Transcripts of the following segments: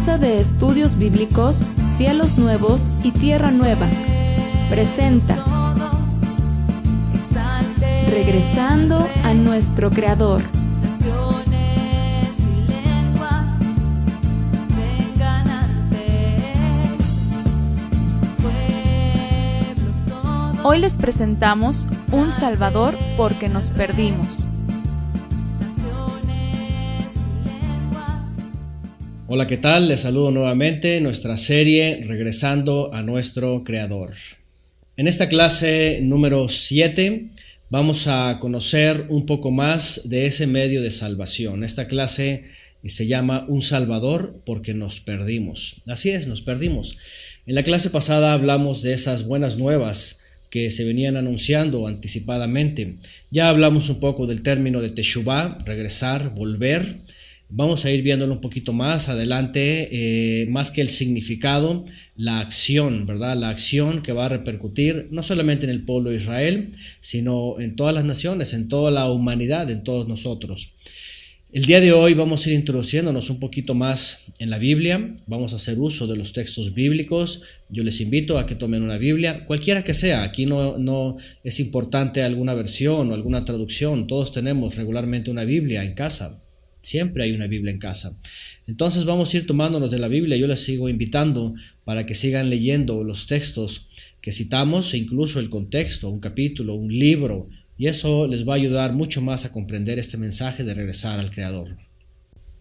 Casa de Estudios Bíblicos Cielos Nuevos y Tierra Nueva presenta Regresando a nuestro Creador. Hoy les presentamos Un Salvador porque nos perdimos. Hola, ¿qué tal? Les saludo nuevamente en nuestra serie Regresando a nuestro Creador. En esta clase número 7 vamos a conocer un poco más de ese medio de salvación. Esta clase se llama Un Salvador porque nos perdimos. Así es, nos perdimos. En la clase pasada hablamos de esas buenas nuevas que se venían anunciando anticipadamente. Ya hablamos un poco del término de teshuvá, regresar, volver. Vamos a ir viéndolo un poquito más adelante, más que el significado, la acción, ¿verdad? La acción que va a repercutir no solamente en el pueblo de Israel, sino en todas las naciones, en toda la humanidad, en todos nosotros. El día de hoy vamos a ir introduciéndonos un poquito más en la Biblia, vamos a hacer uso de los textos bíblicos. Yo les invito a que tomen una Biblia, cualquiera que sea. Aquí no es importante alguna versión o alguna traducción, todos tenemos regularmente una Biblia en casa. Siempre hay una Biblia en casa. Entonces vamos a ir tomándonos de la Biblia. Yo les sigo invitando para que sigan leyendo los textos que citamos e incluso el contexto, un capítulo, un libro, y eso les va a ayudar mucho más a comprender este mensaje de regresar al Creador.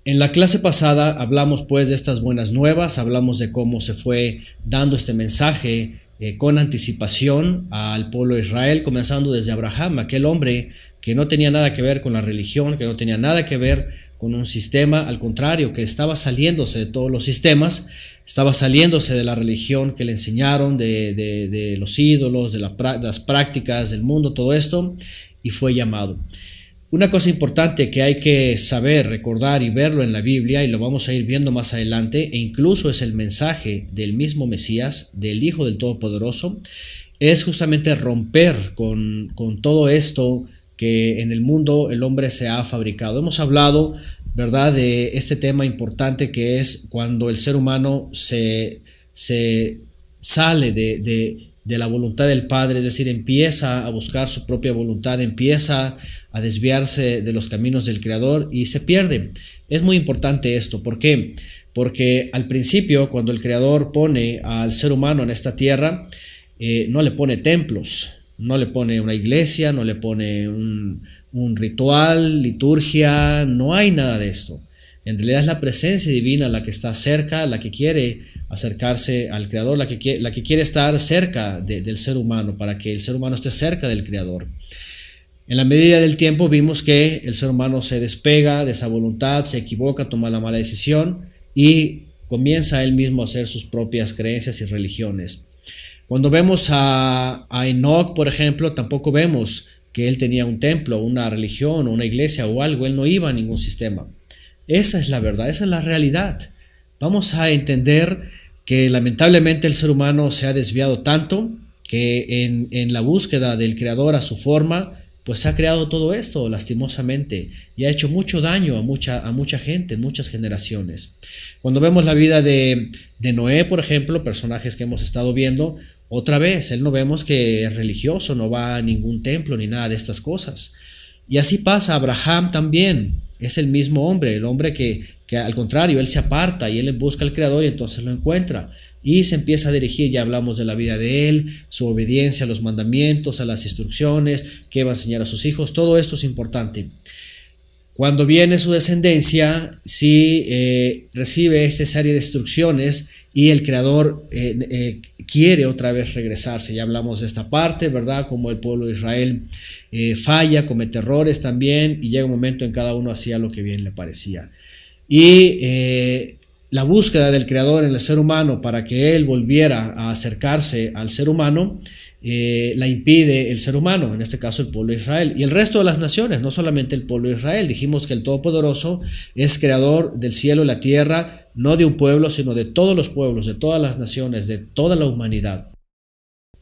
En la clase pasada hablamos pues de estas buenas nuevas, hablamos de cómo se fue dando este mensaje con anticipación al pueblo de Israel, comenzando desde Abraham, aquel hombre que no tenía nada que ver con la religión, que no tenía nada que ver con un sistema, al contrario, que estaba saliéndose de todos los sistemas, estaba saliéndose de la religión que le enseñaron, de los ídolos, de las prácticas del mundo, todo esto, y fue llamado. Una cosa importante que hay que saber, recordar y verlo en la Biblia, y lo vamos a ir viendo más adelante, e incluso es el mensaje del mismo Mesías, del Hijo del Todopoderoso, es justamente romper con todo esto que en el mundo el hombre se ha fabricado. Hemos hablado, ¿verdad?, de este tema importante que es cuando el ser humano se sale de la voluntad del Padre, es decir, empieza a buscar su propia voluntad, empieza a desviarse de los caminos del Creador y se pierde. Es muy importante esto. ¿Por qué? Porque al principio, cuando el Creador pone al ser humano en esta tierra, no le pone templos, no le pone una iglesia, no le pone un ritual, liturgia, no hay nada de esto. En realidad es la presencia divina la que está cerca, la que quiere acercarse al Creador, la que quiere estar cerca del ser humano, para que el ser humano esté cerca del Creador. En la medida del tiempo vimos que el ser humano se despega de esa voluntad, se equivoca, toma la mala decisión y comienza él mismo a hacer sus propias creencias y religiones. Cuando vemos a Enoc, por ejemplo, tampoco vemos que él tenía un templo, una religión o una iglesia o algo. Él no iba a ningún sistema. Esa es la verdad, esa es la realidad. Vamos a entender que lamentablemente el ser humano se ha desviado tanto que en la búsqueda del Creador a su forma, pues ha creado todo esto lastimosamente y ha hecho mucho daño a mucha gente, en muchas generaciones. Cuando vemos la vida de Noé, por ejemplo, personajes que hemos estado viendo, otra vez, él no vemos que es religioso, no va a ningún templo ni nada de estas cosas. Y así pasa, Abraham también, es el mismo hombre, el hombre que al contrario, él se aparta y él busca al Creador y entonces lo encuentra. Y se empieza a dirigir, ya hablamos de la vida de él, su obediencia a los mandamientos, a las instrucciones, qué va a enseñar a sus hijos, todo esto es importante. Cuando viene su descendencia, sí recibe esta serie de instrucciones y el Creador quiere otra vez regresarse. Ya hablamos de esta parte, ¿verdad? Como el pueblo de Israel falla, comete errores también y llega un momento en cada uno hacía lo que bien le parecía. Y la búsqueda del Creador en el ser humano para que él volviera a acercarse al ser humano la impide el ser humano, en este caso el pueblo de Israel y el resto de las naciones, no solamente el pueblo de Israel. Dijimos que el Todopoderoso es creador del cielo y la tierra, no de un pueblo, sino de todos los pueblos, de todas las naciones, de toda la humanidad.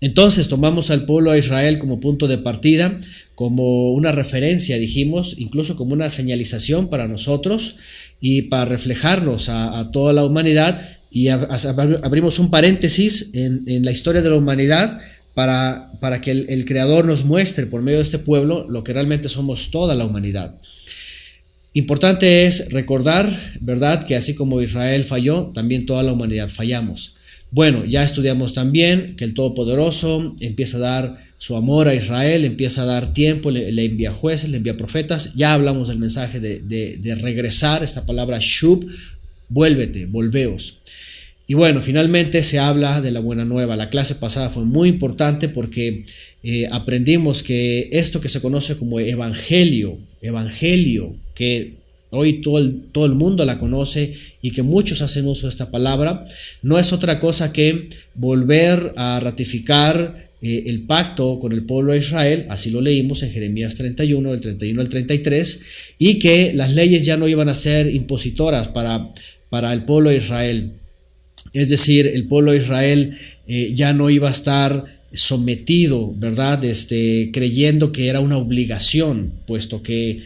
Entonces tomamos al pueblo de Israel como punto de partida, como una referencia, dijimos, incluso como una señalización para nosotros, y para reflejarnos a toda la humanidad, y abrimos un paréntesis en la historia de la humanidad para que el Creador nos muestre por medio de este pueblo lo que realmente somos toda la humanidad. Importante es recordar, ¿verdad?, que así como Israel falló, también toda la humanidad fallamos. Bueno, ya estudiamos también que el Todopoderoso empieza a dar su amor a Israel, empieza a dar tiempo, le envía jueces, le envía profetas. Ya hablamos del mensaje de regresar, esta palabra shub, vuélvete, volveos. Y bueno, finalmente se habla de la buena nueva. La clase pasada fue muy importante porque aprendimos que esto que se conoce como evangelio, que hoy todo el mundo la conoce y que muchos hacen uso de esta palabra, no es otra cosa que volver a ratificar el pacto con el pueblo de Israel. Así lo leímos en Jeremías 31, del 31 al 33, y que las leyes ya no iban a ser impositoras para el pueblo de Israel. Es decir, el pueblo de Israel ya no iba a estar sometido, ¿verdad?, creyendo que era una obligación, puesto que,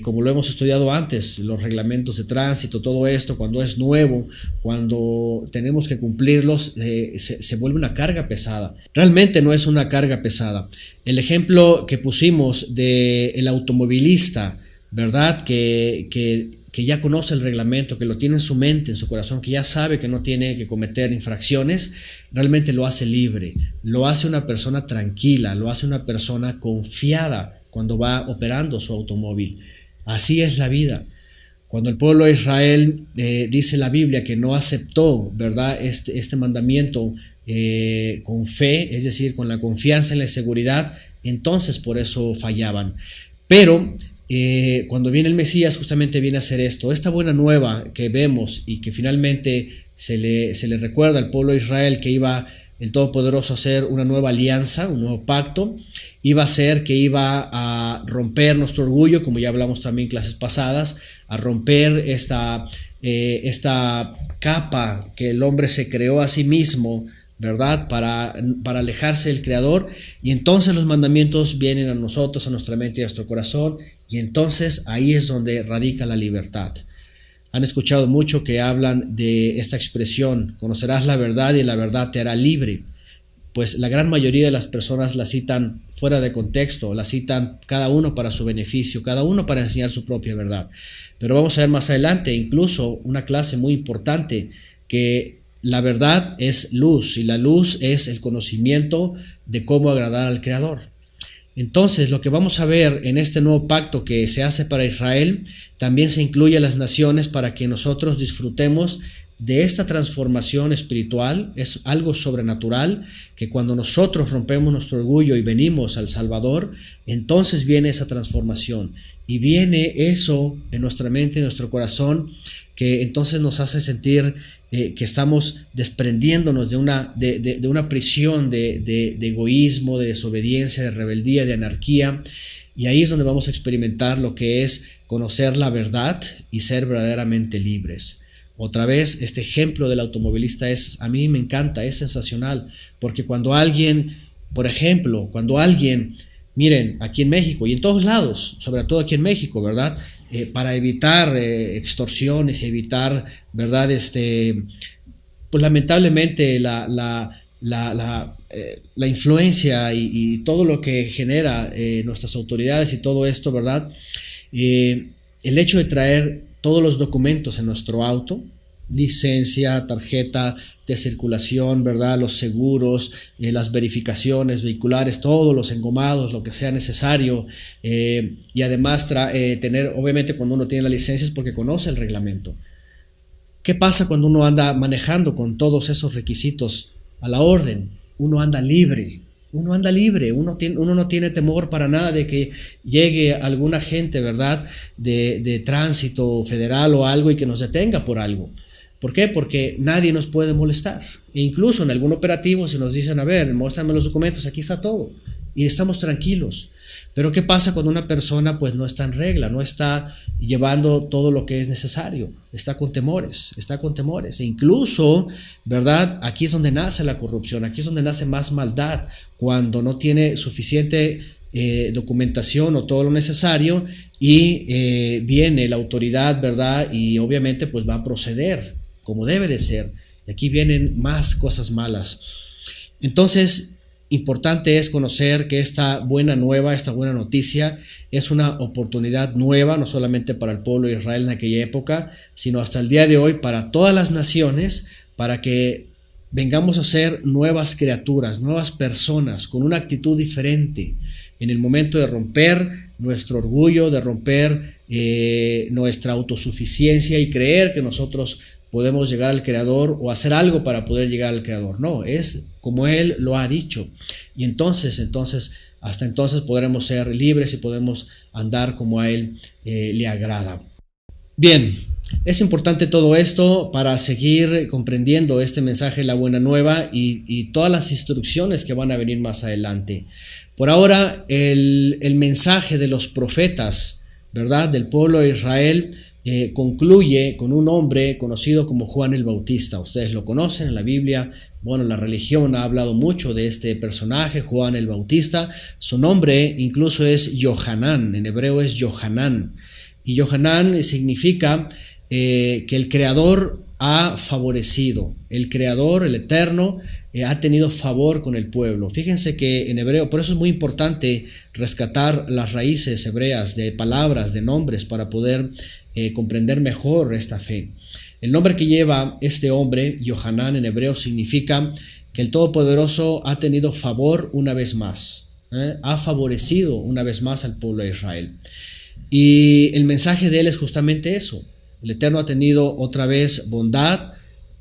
como lo hemos estudiado antes, los reglamentos de tránsito, todo esto, cuando es nuevo, cuando tenemos que cumplirlos, se vuelve una carga pesada. Realmente no es una carga pesada. El ejemplo que pusimos del automovilista, ¿verdad?, que ya conoce el reglamento, que lo tiene en su mente, en su corazón, que ya sabe que no tiene que cometer infracciones, realmente lo hace libre, lo hace una persona tranquila, lo hace una persona confiada cuando va operando su automóvil. Así es la vida. Cuando el pueblo de Israel, dice la Biblia, que no aceptó, ¿verdad?, este mandamiento con fe, es decir, con la confianza en la seguridad, entonces por eso fallaban. Pero cuando viene el Mesías, justamente viene a hacer esto, esta buena nueva que vemos y que finalmente se le recuerda al pueblo de Israel que iba el Todopoderoso a hacer una nueva alianza, un nuevo pacto, iba a ser que iba a romper nuestro orgullo, como ya hablamos también en clases pasadas, a romper esta capa que el hombre se creó a sí mismo, ¿verdad?, para alejarse del Creador, y entonces los mandamientos vienen a nosotros, a nuestra mente y a nuestro corazón, y entonces ahí es donde radica la libertad. Han escuchado mucho que hablan de esta expresión, conocerás la verdad y la verdad te hará libre. Pues la gran mayoría de las personas la citan fuera de contexto, la citan cada uno para su beneficio, cada uno para enseñar su propia verdad. Pero vamos a ver más adelante, incluso una clase muy importante, que la verdad es luz y la luz es el conocimiento de cómo agradar al Creador. Entonces, lo que vamos a ver en este nuevo pacto que se hace para Israel, también se incluye a las naciones para que nosotros disfrutemos de esta transformación espiritual. Es algo sobrenatural, que cuando nosotros rompemos nuestro orgullo y venimos al Salvador, entonces viene esa transformación y viene eso en nuestra mente y en nuestro corazón, que entonces nos hace sentir que estamos desprendiéndonos de una prisión de egoísmo, de desobediencia, de rebeldía, de anarquía, y ahí es donde vamos a experimentar lo que es conocer la verdad y ser verdaderamente libres. Otra vez, este ejemplo del automovilista a mí me encanta, es sensacional, porque cuando alguien, por ejemplo, miren, aquí en México y en todos lados, sobre todo aquí en México, ¿verdad?, para evitar extorsiones y evitar, ¿verdad?, pues lamentablemente la influencia y todo lo que genera nuestras autoridades y todo esto, ¿verdad?, el hecho de traer todos los documentos en nuestro auto, licencia, tarjeta de circulación, ¿verdad?, los seguros, las verificaciones vehiculares, todos los engomados, lo que sea necesario, y además tener, obviamente cuando uno tiene la licencia es porque conoce el reglamento. ¿Qué pasa cuando uno anda manejando con todos esos requisitos a la orden? Uno anda libre, uno no tiene temor para nada de que llegue algún agente, ¿verdad?, de tránsito federal o algo y que nos detenga por algo. ¿Por qué? Porque nadie nos puede molestar. E incluso en algún operativo se nos dicen, a ver, muéstrame los documentos, aquí está todo. Y estamos tranquilos. Pero ¿qué pasa cuando una persona pues no está en regla, no está llevando todo lo que es necesario? Está con temores. E incluso, ¿verdad?, aquí es donde nace la corrupción, aquí es donde nace más maldad, cuando no tiene suficiente documentación o todo lo necesario, y viene la autoridad, ¿verdad? Y obviamente pues va a proceder como debe de ser. Y aquí vienen más cosas malas. Entonces, importante es conocer que esta buena nueva, esta buena noticia es una oportunidad nueva, no solamente para el pueblo de Israel en aquella época, sino hasta el día de hoy para todas las naciones, para que vengamos a ser nuevas criaturas, nuevas personas, con una actitud diferente en el momento de romper nuestro orgullo, de romper nuestra autosuficiencia y creer que nosotros podemos llegar al Creador o hacer algo para poder llegar al Creador. No, es como Él lo ha dicho. Y entonces, hasta entonces podremos ser libres y podemos andar como a Él le agrada. Bien, es importante todo esto para seguir comprendiendo este mensaje, la buena nueva, y todas las instrucciones que van a venir más adelante. Por ahora, el mensaje de los profetas, ¿verdad?, del pueblo de Israel, concluye con un hombre conocido como Juan el Bautista. Ustedes lo conocen en la Biblia. Bueno, la religión ha hablado mucho de este personaje, Juan el Bautista. Su nombre incluso es Yohanan, en hebreo es Yohanan. Y Yohanan significa que el Creador ha favorecido. El Creador, el Eterno, ha tenido favor con el pueblo. Fíjense que en hebreo, por eso es muy importante rescatar las raíces hebreas de palabras, de nombres, para poder comprender mejor esta fe. El nombre que lleva este hombre, Yohanan, en hebreo, significa que el Todopoderoso ha tenido favor una vez más, ha favorecido una vez más al pueblo de Israel. Y el mensaje de él es justamente eso. El Eterno ha tenido otra vez bondad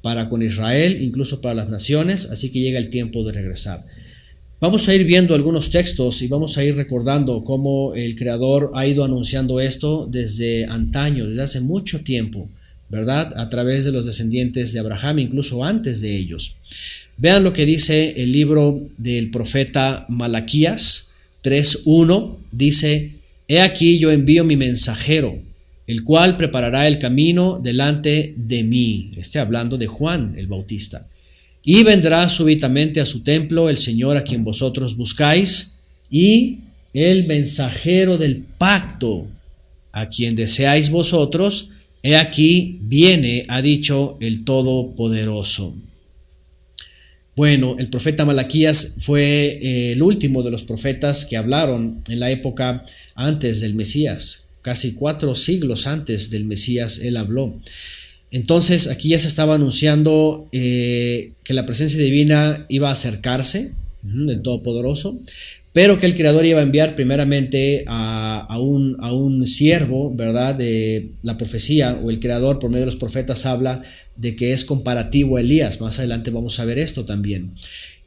para con Israel, incluso para las naciones, así que llega el tiempo de regresar. Vamos a ir viendo algunos textos y vamos a ir recordando cómo el Creador ha ido anunciando esto desde antaño, desde hace mucho tiempo, ¿verdad? A través de los descendientes de Abraham, incluso antes de ellos. Vean lo que dice el libro del profeta Malaquías 3:1, dice: He aquí yo envío mi mensajero, el cual preparará el camino delante de mí. Hablando de Juan el Bautista. Y vendrá súbitamente a su templo el Señor a quien vosotros buscáis, y el mensajero del pacto a quien deseáis vosotros, he aquí viene, ha dicho el Todopoderoso. Bueno, el profeta Malaquías fue el último de los profetas que hablaron en la época antes del Mesías. Casi 4 siglos antes del Mesías él habló. Entonces aquí ya se estaba anunciando que la presencia divina iba a acercarse, del Todopoderoso, pero que el Creador iba a enviar primeramente a un siervo, ¿verdad? De la profecía, o el Creador por medio de los profetas habla de que es comparativo a Elías. Más adelante vamos a ver esto también.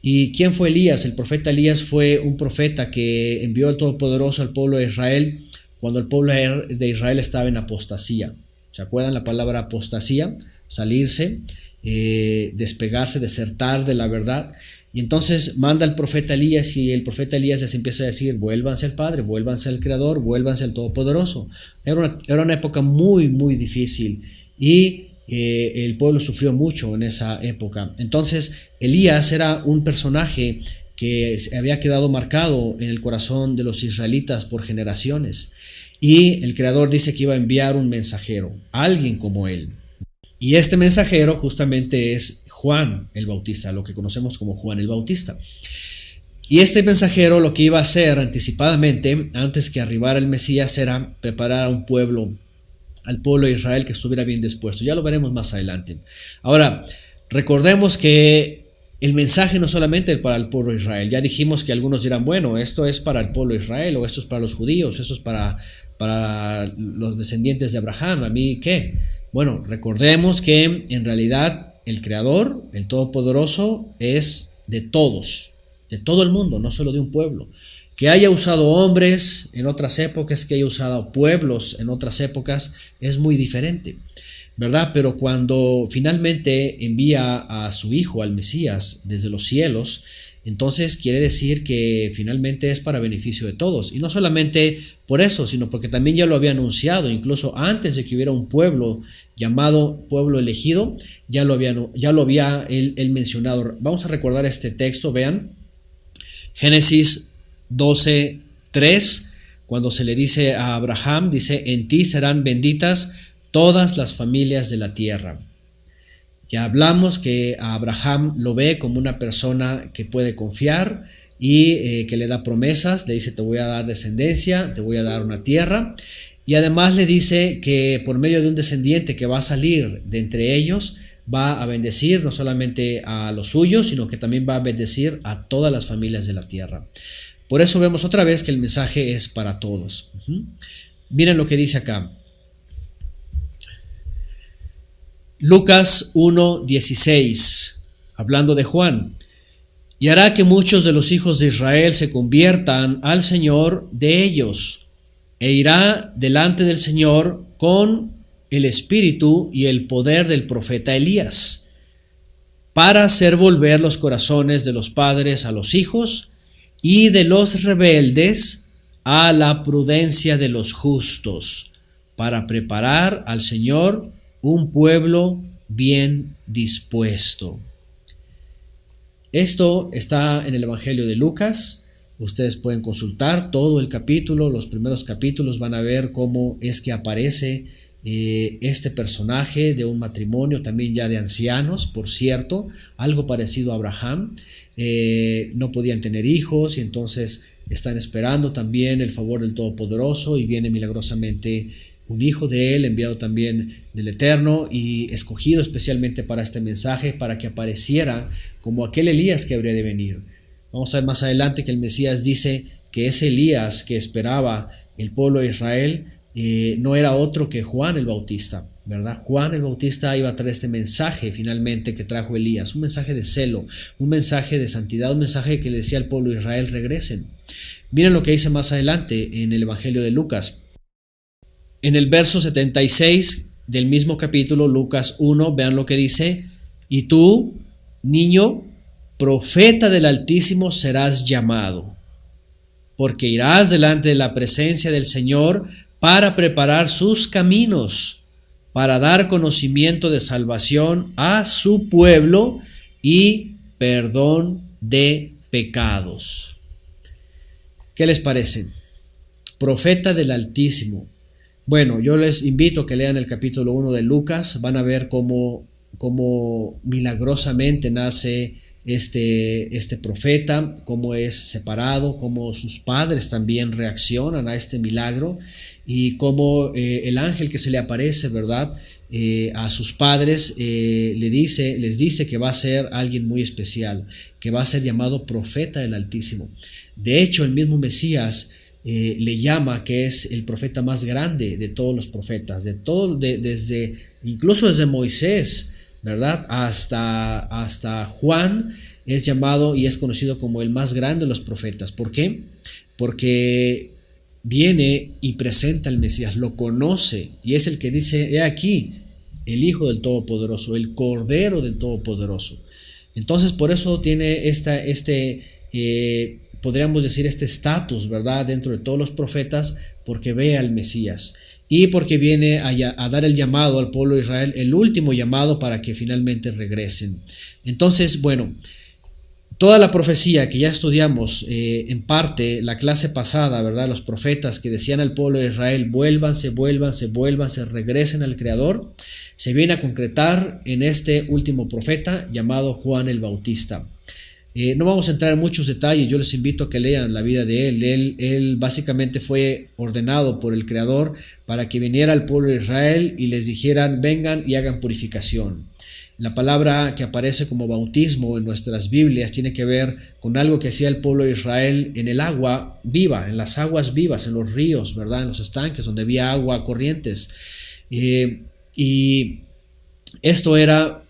¿Y quién fue Elías? El profeta Elías fue un profeta que envió el Todopoderoso al pueblo de Israel cuando el pueblo de Israel estaba en apostasía. ¿Se acuerdan la palabra apostasía? Salirse, despegarse, desertar de la verdad. Y entonces manda el profeta Elías, y el profeta Elías les empieza a decir: vuélvanse al Padre, vuélvanse al Creador, vuélvanse al Todopoderoso. Era una época muy, muy difícil, y el pueblo sufrió mucho en esa época. Entonces Elías era un personaje que había quedado marcado en el corazón de los israelitas por generaciones. Y el Creador dice que iba a enviar un mensajero, alguien como él. Y este mensajero justamente es Juan el Bautista, lo que conocemos como Juan el Bautista. Y este mensajero lo que iba a hacer anticipadamente, antes que arribara el Mesías, era preparar a un pueblo, al pueblo de Israel, que estuviera bien dispuesto. Ya lo veremos más adelante. Ahora, recordemos que el mensaje no solamente para el pueblo de Israel. Ya dijimos que algunos dirán: bueno, esto es para el pueblo de Israel, o esto es para los judíos, esto es para los descendientes de Abraham. ¿A mí qué? Bueno, recordemos que en realidad el Creador, el Todopoderoso, es de todos, de todo el mundo, no solo de un pueblo. Que haya usado hombres en otras épocas, que haya usado pueblos en otras épocas, es muy diferente, ¿verdad? Pero cuando finalmente envía a su Hijo, al Mesías, desde los cielos, entonces quiere decir que finalmente es para beneficio de todos. Y no solamente por eso, sino porque también ya lo había anunciado, incluso antes de que hubiera un pueblo llamado pueblo elegido, ya lo había él mencionado. Vamos a recordar este texto, vean, Génesis 12:3, cuando se le dice a Abraham, dice: en ti serán benditas todas las familias de la tierra. Ya hablamos que a Abraham lo ve como una persona que puede confiar y que le da promesas. Le dice: te voy a dar descendencia, te voy a dar una tierra. Y además le dice que por medio de un descendiente que va a salir de entre ellos, va a bendecir no solamente a los suyos, sino que también va a bendecir a todas las familias de la tierra. Por eso vemos otra vez que el mensaje es para todos. Miren lo que dice acá. Lucas 1:16, hablando de Juan: y hará que muchos de los hijos de Israel se conviertan al Señor de ellos, e irá delante del Señor con el espíritu y el poder del profeta Elías, para hacer volver los corazones de los padres a los hijos y de los rebeldes a la prudencia de los justos, para preparar al Señor un pueblo bien dispuesto. Esto está en el Evangelio de Lucas. Ustedes pueden consultar todo el capítulo, los primeros capítulos, van a ver cómo es que aparece este personaje de un matrimonio también ya de ancianos, por cierto, algo parecido a Abraham. No podían tener hijos y entonces están esperando también el favor del Todopoderoso, y viene milagrosamente un hijo de él, enviado también del Eterno y escogido especialmente para este mensaje, para que apareciera como aquel Elías que habría de venir. Vamos a ver más adelante que el Mesías dice que ese Elías que esperaba el pueblo de Israel no era otro que Juan el Bautista, ¿verdad? Juan el Bautista iba a traer este mensaje finalmente que trajo Elías, un mensaje de celo, un mensaje de santidad, un mensaje que le decía al pueblo de Israel: regresen. Miren lo que dice más adelante en el Evangelio de Lucas. En el verso 76 del mismo capítulo, Lucas 1, vean lo que dice: y tú, niño, profeta del Altísimo serás llamado, porque irás delante de la presencia del Señor para preparar sus caminos, para dar conocimiento de salvación a su pueblo y perdón de pecados. ¿Qué les parece? Profeta del Altísimo. Bueno, yo les invito a que lean el capítulo 1 de Lucas. Van a ver cómo milagrosamente nace este profeta, cómo es separado, cómo sus padres también reaccionan a este milagro, y cómo el ángel que se le aparece, ¿verdad?, a sus padres les dice que va a ser alguien muy especial, que va a ser llamado profeta del Altísimo. De hecho, el mismo Mesías le llama que es el profeta más grande de todos los profetas, incluso desde Moisés, ¿verdad?, hasta Juan es llamado y es conocido como el más grande de los profetas. ¿Por qué? Porque viene y presenta al Mesías, lo conoce, y es el que dice: he aquí el Hijo del Todopoderoso, el Cordero del Todopoderoso. Entonces, por eso tiene podríamos decir este estatus, ¿verdad?, dentro de todos los profetas, porque ve al Mesías y porque viene a dar el llamado al pueblo de Israel, el último llamado para que finalmente regresen. Entonces, bueno, toda la profecía que ya estudiamos en parte la clase pasada, ¿verdad?, los profetas que decían al pueblo de Israel: vuélvanse, regresen al Creador, se viene a concretar en este último profeta llamado Juan el Bautista. No vamos a entrar en muchos detalles, yo les invito a que lean la vida de él. Él básicamente fue ordenado por el Creador para que viniera al pueblo de Israel y les dijeran: vengan y hagan purificación. La palabra que aparece como bautismo en nuestras Biblias tiene que ver con algo que hacía el pueblo de Israel en el agua viva, en las aguas vivas, en los ríos, ¿verdad?, en los estanques donde había agua, corrientes. Y esto era...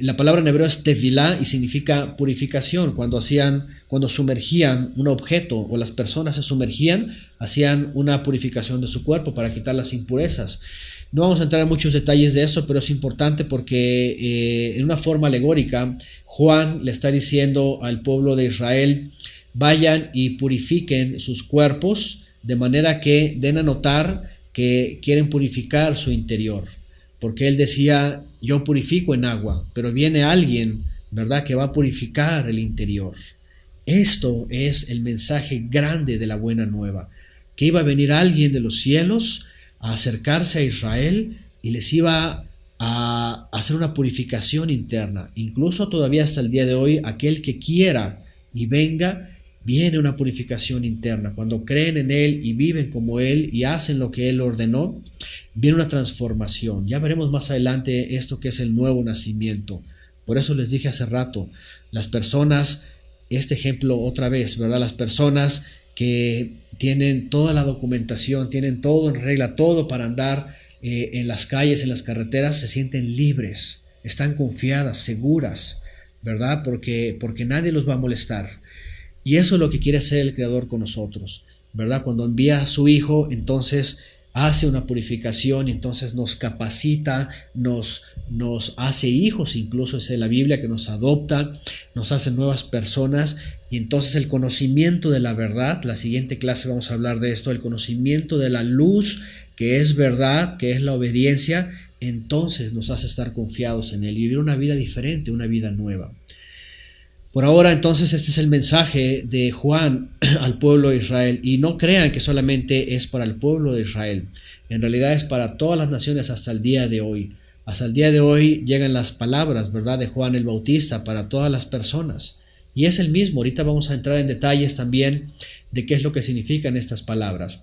la palabra en hebreo es tevilá y significa purificación. Cuando sumergían un objeto o las personas se sumergían, hacían una purificación de su cuerpo para quitar las impurezas. No vamos a entrar en muchos detalles de eso, pero es importante porque en una forma alegórica Juan le está diciendo al pueblo de Israel: vayan y purifiquen sus cuerpos, de manera que den a notar que quieren purificar su interior. Porque él decía: yo purifico en agua, pero viene alguien, ¿verdad?, que va a purificar el interior. Esto es el mensaje grande de la buena nueva. que iba a venir alguien de los cielos a acercarse a Israel y les iba a hacer una purificación interna. Incluso todavía hasta el día de hoy, aquel que quiera y venga, viene una purificación interna. Cuando creen en Él y viven como Él y hacen lo que Él ordenó, viene una transformación. Ya veremos más adelante esto que es el nuevo nacimiento. Por eso les dije hace rato, las personas, este ejemplo otra vez, ¿verdad? Las personas que tienen toda la documentación, tienen todo en regla, todo para andar en las calles, en las carreteras, se sienten libres, están confiadas, seguras, ¿verdad? Porque nadie los va a molestar. Y eso es lo que quiere hacer el Creador con nosotros, ¿verdad? Cuando envía a su Hijo, entonces hace una purificación, entonces nos capacita, nos hace hijos, incluso es la Biblia que nos adopta, nos hace nuevas personas, y entonces el conocimiento de la verdad, la siguiente clase vamos a hablar de esto, el conocimiento de la luz, que es verdad, que es la obediencia, entonces nos hace estar confiados en Él y vivir una vida diferente, una vida nueva. Por ahora, entonces, este es el mensaje de Juan al pueblo de Israel. Y no crean que solamente es para el pueblo de Israel. En realidad es para todas las naciones hasta el día de hoy. Hasta el día de hoy llegan las palabras, ¿verdad?, de Juan el Bautista para todas las personas. Y es el mismo. Ahorita vamos a entrar en detalles también de qué es lo que significan estas palabras.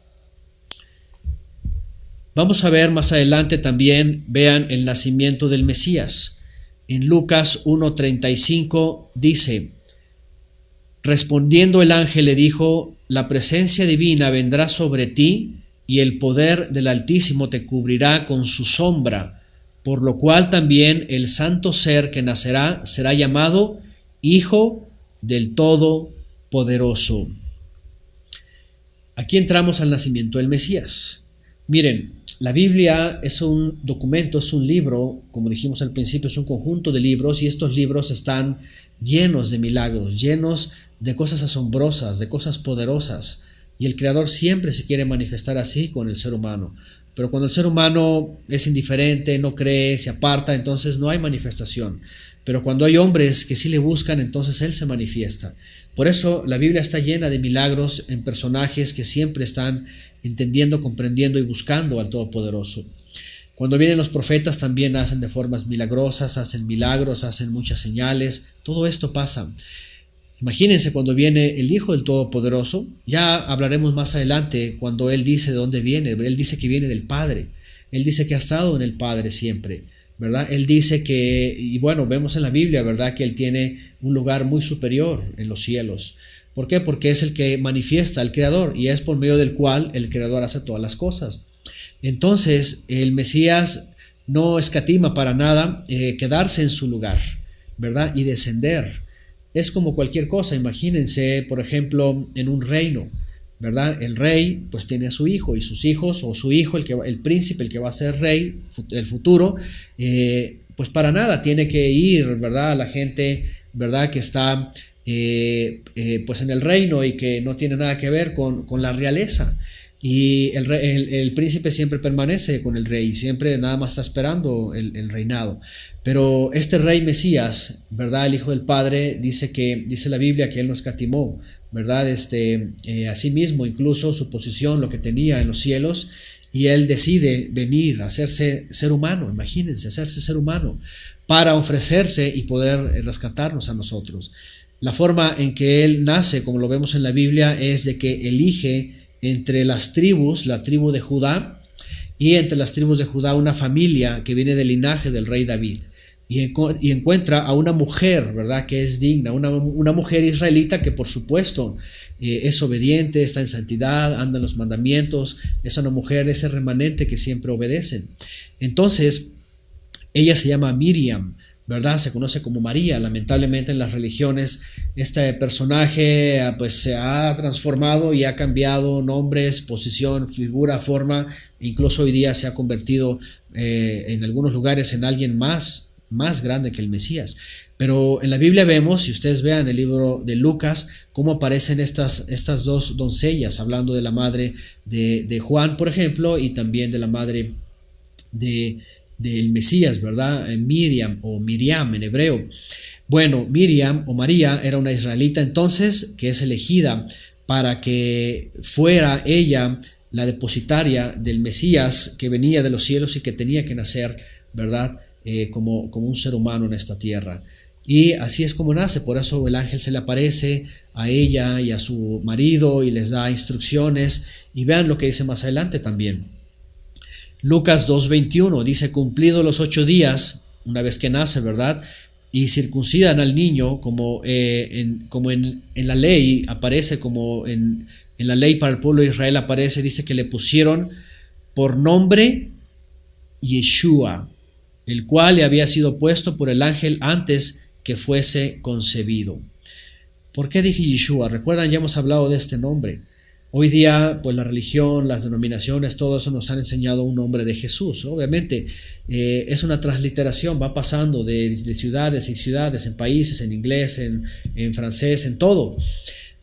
Vamos a ver más adelante también, vean el nacimiento del Mesías. En Lucas 1:35 dice: respondiendo el ángel le dijo, la presencia divina vendrá sobre ti y el poder del Altísimo te cubrirá con su sombra, por lo cual también el santo ser que nacerá será llamado Hijo del Todopoderoso. Aquí entramos al nacimiento del Mesías. Miren, la Biblia es un documento, es un libro, como dijimos al principio, es un conjunto de libros, y estos libros están llenos de milagros, llenos de cosas asombrosas, de cosas poderosas, y el Creador siempre se quiere manifestar así con el ser humano. Pero cuando el ser humano es indiferente, no cree, se aparta, entonces no hay manifestación. Pero cuando hay hombres que sí le buscan, entonces Él se manifiesta. Por eso la Biblia está llena de milagros en personajes que siempre están entendiendo, comprendiendo y buscando al Todopoderoso. Cuando vienen los profetas también hacen de formas milagrosas, hacen milagros, hacen muchas señales, todo esto pasa. Imagínense cuando viene el Hijo del Todopoderoso, ya hablaremos más adelante cuando Él dice de dónde viene, Él dice que viene del Padre, Él dice que ha estado en el Padre siempre, ¿verdad? Él dice que, y bueno, vemos en la Biblia, ¿verdad?, que Él tiene un lugar muy superior en los cielos. ¿Por qué? Porque es el que manifiesta al Creador y es por medio del cual el Creador hace todas las cosas. Entonces, el Mesías no escatima para nada quedarse en su lugar, ¿verdad?, y descender. Es como cualquier cosa. Imagínense, por ejemplo, en un reino, ¿verdad? El rey pues tiene a su hijo y sus hijos, o su hijo, el príncipe, el que va a ser rey, el futuro, pues para nada tiene que ir, ¿verdad?, a la gente, ¿verdad?, que está pues en el reino y que no tiene nada que ver con la realeza. Y el príncipe siempre permanece con el rey, siempre nada más está esperando el reinado. Pero este rey Mesías, ¿verdad?, el Hijo del Padre, dice la Biblia que Él no escatimó, ¿verdad?, asimismo incluso su posición, lo que tenía en los cielos, y Él decide venir a hacerse ser humano, imagínense, hacerse ser humano, para ofrecerse y poder rescatarnos a nosotros. La forma en que Él nace, como lo vemos en la Biblia, es de que elige entre las tribus, la tribu de Judá, y entre las tribus de Judá una familia que viene del linaje del rey David, y encuentra a una mujer, ¿verdad?, que es digna, una mujer israelita que por supuesto es obediente, está en santidad, anda en los mandamientos, es una mujer, ese remanente que siempre obedecen. Entonces, ella se llama Miriam, ¿verdad? Se conoce como María. Lamentablemente en las religiones este personaje pues se ha transformado y ha cambiado nombres, posición, figura, forma, incluso hoy día se ha convertido en algunos lugares en alguien más grande que el Mesías. Pero en la Biblia vemos, si ustedes vean el libro de Lucas, cómo aparecen estas dos doncellas, hablando de la madre de Juan, por ejemplo, y también de la madre del Mesías, ¿verdad? Miriam o Miriam en hebreo. Bueno, Miriam o María era una israelita entonces que es elegida para que fuera ella la depositaria del Mesías que venía de los cielos y que tenía que nacer, ¿verdad? Como un ser humano en esta tierra. Y así es como nace, por eso el ángel se le aparece a ella y a su marido y les da instrucciones, y vean lo que dice más adelante también. Lucas 2:21 dice: cumplidos los 8 días, una vez que nace, ¿verdad? Y circuncidan al niño, como en la ley aparece, como en la ley para el pueblo de Israel aparece, dice que le pusieron por nombre Yeshua, el cual le había sido puesto por el ángel antes que fuese concebido. ¿Por qué dije Yeshua? Recuerdan, ya hemos hablado de este nombre. Hoy día, pues la religión, las denominaciones, todo eso nos han enseñado un nombre de Jesús. Obviamente es una transliteración, va pasando de ciudades y ciudades, en países, en inglés, en francés, en todo.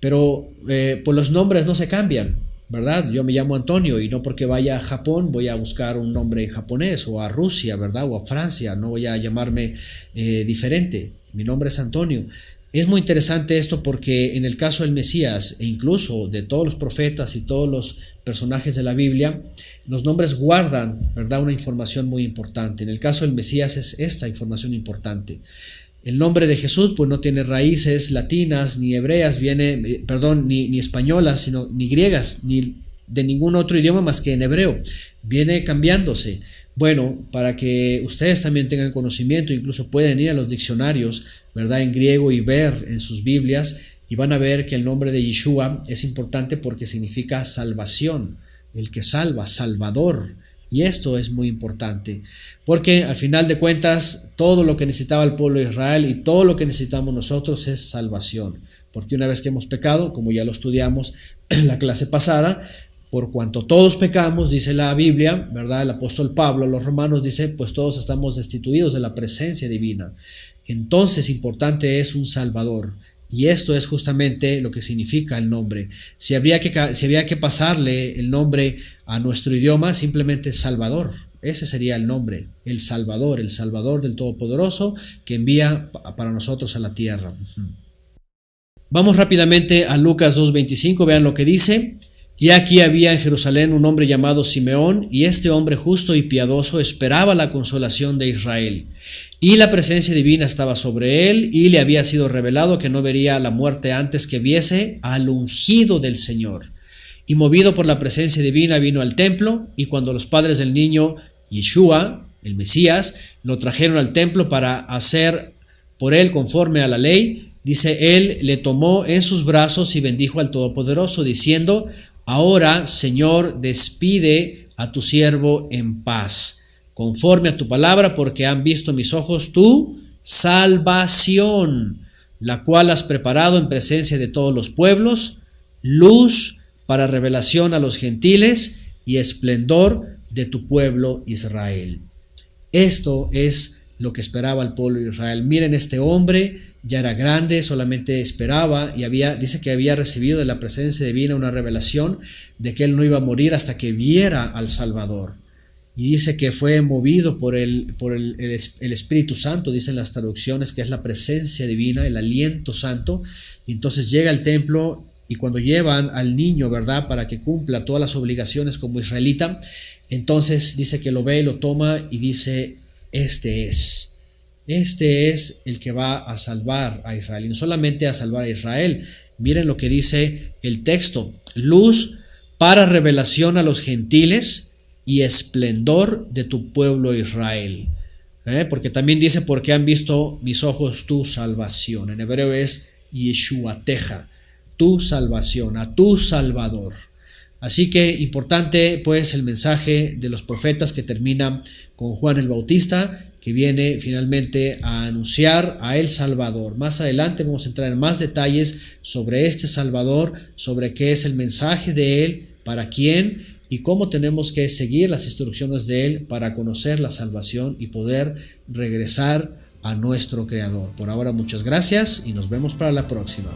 Pero pues los nombres no se cambian, ¿verdad? Yo me llamo Antonio y no porque vaya a Japón voy a buscar un nombre japonés, o a Rusia, ¿verdad? O a Francia, no voy a llamarme diferente. Mi nombre es Antonio. Es muy interesante esto porque en el caso del Mesías, e incluso de todos los profetas y todos los personajes de la Biblia, los nombres guardan, ¿verdad?, una información muy importante. En el caso del Mesías es esta información importante. El nombre de Jesús pues no tiene raíces latinas ni hebreas, ni españolas, sino ni griegas, ni de ningún otro idioma más que en hebreo. Viene cambiándose. Bueno, para que ustedes también tengan conocimiento, incluso pueden ir a los diccionarios, ¿verdad?, en griego, y ver en sus Biblias, y van a ver que el nombre de Yeshua es importante porque significa salvación, el que salva, Salvador. Y esto es muy importante, porque al final de cuentas todo lo que necesitaba el pueblo de Israel y todo lo que necesitamos nosotros es salvación, porque una vez que hemos pecado, como ya lo estudiamos en la clase pasada, por cuanto todos pecamos, dice la Biblia, ¿verdad? El apóstol Pablo, los romanos, dice, pues todos estamos destituidos de la presencia divina. Entonces importante es un Salvador, y esto es justamente lo que significa el nombre. Si había que pasarle el nombre a nuestro idioma, simplemente Salvador. Ese sería el nombre, el Salvador del Todopoderoso que envía para nosotros a la tierra. Vamos rápidamente a Lucas 2:25, vean lo que dice. Y aquí había en Jerusalén un hombre llamado Simeón, y este hombre justo y piadoso esperaba la consolación de Israel. Y la presencia divina estaba sobre él, y le había sido revelado que no vería la muerte antes que viese al ungido del Señor. Y movido por la presencia divina vino al templo, y cuando los padres del niño Yeshua, el Mesías, lo trajeron al templo para hacer por él conforme a la ley, dice, él le tomó en sus brazos y bendijo al Todopoderoso, diciendo: ahora, Señor, despide a tu siervo en paz, conforme a tu palabra, porque han visto mis ojos tu salvación, la cual has preparado en presencia de todos los pueblos, luz para revelación a los gentiles y esplendor de tu pueblo Israel. Esto es lo que esperaba el pueblo de Israel. Miren, este hombre ya era grande, solamente esperaba, y dice que había recibido de la presencia divina una revelación de que él no iba a morir hasta que viera al Salvador. Y dice que fue movido por el Espíritu Santo, dicen las traducciones, que es la presencia divina, el aliento santo. Y entonces llega al templo, y cuando llevan al niño, ¿verdad?, para que cumpla todas las obligaciones como israelita, entonces dice que lo ve, lo toma y dice: este es el que va a salvar a Israel. Y no solamente a salvar a Israel, miren lo que dice el texto: luz para revelación a los gentiles y esplendor de tu pueblo Israel. Porque también dice: porque han visto mis ojos tu salvación. En hebreo es Yeshuateja, tu salvación, a tu Salvador. Así que importante pues el mensaje de los profetas que termina con Juan el Bautista, que viene finalmente a anunciar a el Salvador. Más adelante vamos a entrar en más detalles sobre este Salvador, sobre qué es el mensaje de él, para quién y cómo tenemos que seguir las instrucciones de él para conocer la salvación y poder regresar a nuestro Creador. Por ahora, muchas gracias y nos vemos para la próxima.